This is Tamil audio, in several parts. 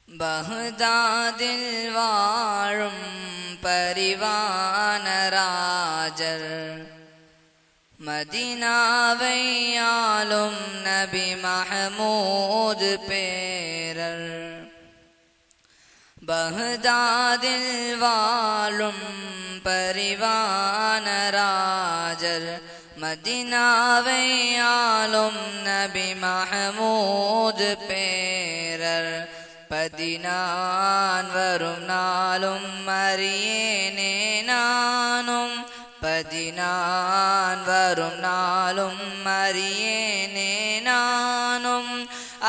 ബഗ്ദാദിൽ വാഴും പരിവാനരാജർ മദീനാവൈയാലും നബി മഹമൂദ് പേരർ. ബഗ്ദാദിൽ വാഴും പരിവാനരാജർ മദീനാവൈയാലും നബി മഹമൂദ് പേരർ. പതിനാൻ വരും നാളും അറിയേനേ നാനും, പതിനാൻ വരും നാളും അറിയേനേ നാനും.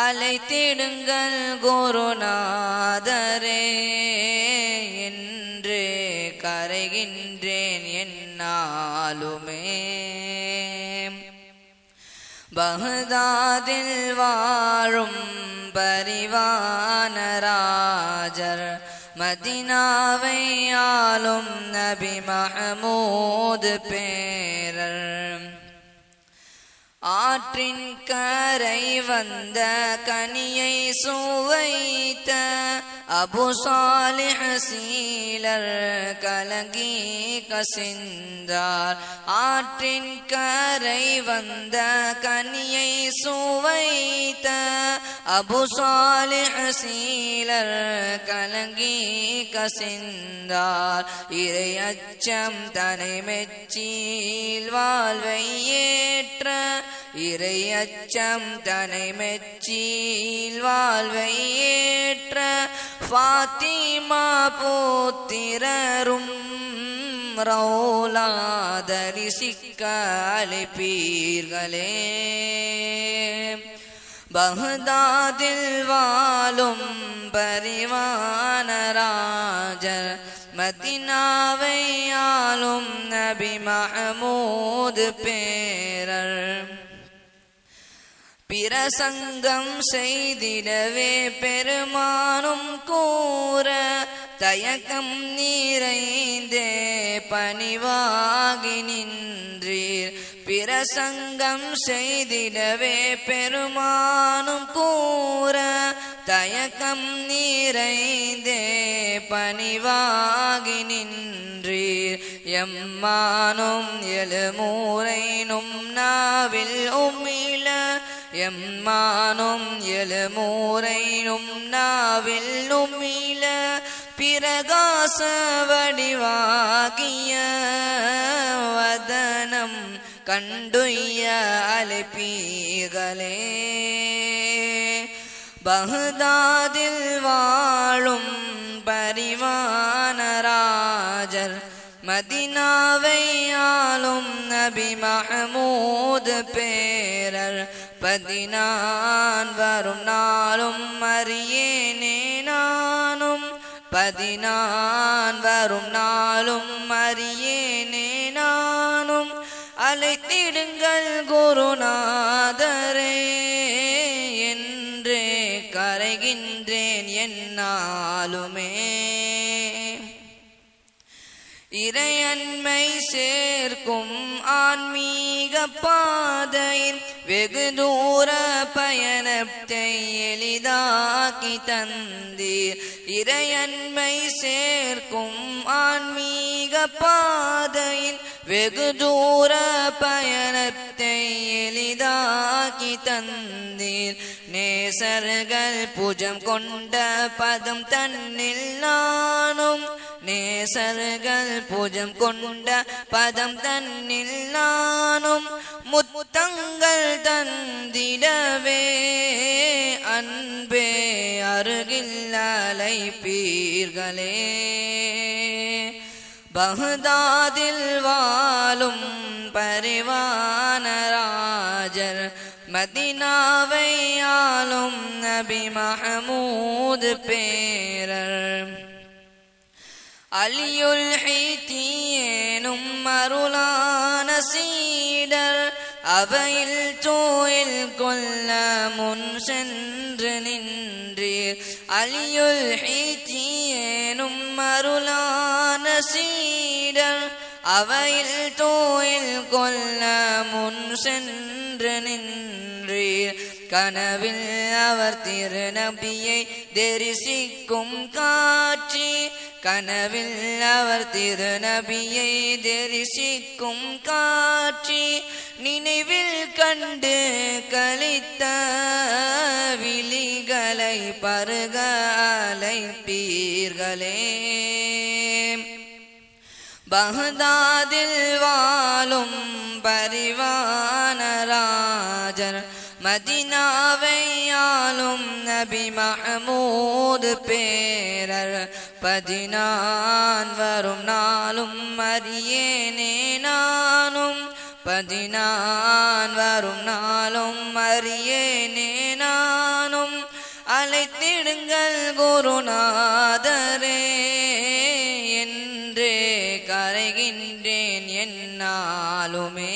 அழைத்திடுங்கள் குருநாதரே என்று கரைகின்றேன் என்னாலுமே. பഗ്ദാദിல் வாழும் പരിവാനരാജർ മദീനാവൈയാലും നബി മഹമൂദ് പേരർ. ஆற்றின் கரை வந்த கனியை சுவைத்த அபு சாலிஹ் சீலர் கலங்கி கசிந்தார். ஆற்றின் கரை வந்த கனியை சுவைத்த அபு சாலிஹ் சீலர் கலங்கி கசிந்தார். இறை அச்சம் தனை மெச்சில் வாழ்வை ஏற்ற, இறை அச்சம் தனை மெச்சில் வாழ்வை ஏற்ற ஃபாத்திமா புத்திரரும் ரௌலா தரிசிக்க அழைப்பீர்களே. பഗ്ദാദിல் வாழும் പരിവാനരാജർ மதீனாவையாலும் நபி மஹமூத் பேரர். பிரசங்கம் செய்திடவே பெருமானும் கூற தயக்கம் நிறைந்தே பணிவாகி நின்றீர். பிரசங்கம் செய்திடவே பெருமானும் கூற தயக்கம் நிறைந்தே பணிவாகி நின்றீர். எம்மானும் எழுமூரைனும் நாவில் உமிழ, எம்மானும் எழுமூரைனும் நாவில் உமிழ பிரகாச வடிவாகிய வதனம் கண்டுய்ய அழைப்பீர்களே. பഗ്ദാദിல் வாழும் പരിവാനരാജർ மதீனாவையாலும் நபி மஹமூத் பேரர். பதினான் வரும் நாளும் அறியேனே நானும், பதினான் வரும் நாளும் அறியேனே நானும். அழைத்திடுங்கள் குருநாதரே என்று கரைகின்றேன் என்னாலுமே. இறையன்மை சேர்க்கும் ஆன்மீக பாதையின் வெகு தூர பயணத்தை எளிதாக்கி தந்தீர். இறையன்மை சேர்க்கும் ஆன்மீக பாதையின் வெகு தூர பயணத்தை எளிதாக்கி தந்தீர். நேசர்கள் பூஜம் கொண்ட பதம் தன்னில் நானும், நேசர்கள் பூஜம் கொண்ட பதம் தன்னில் நானும் முத்தங்கள் தந்திடவே அன்பே அருகில் அழைப்பீர்களே. பഗ്ദാദിல் வாழும் പരിവാനരാജർ மதீனாவையாலும் நபி மஹமூத் பேரர். அலியுல் ஹீத்தியேனும் அருளான சீடர் அவையில் தூயில் கொள்ள முன் சென்று நின்றீர். அலியுல் ஹீத்தியேனும் அருளான சீடர் அவையில் தூயில் கொள்ள முன் சென்று நின்றீர். கனவில் அவர் திருநபியை தரிசிக்கும் காட்சி கனவில் அவர் திருநபியை தரிசிக்கும் காட்சி நினைவில் கண்டு கழித்த விழிகளை பருக அழைப்பீர்களே பகதாதில் வாழும் பரிவானராஜர் மதினாவை ஆளும் நபி மஹமூது பேரர் 14 வரும் நாளும் அறியேனே நானும் 14 வரும் நாளும் அறியேனே நானும் அழைத்திடுங்கள் குருநாதரே என்றே கரைகின்றேன் என்னாலுமே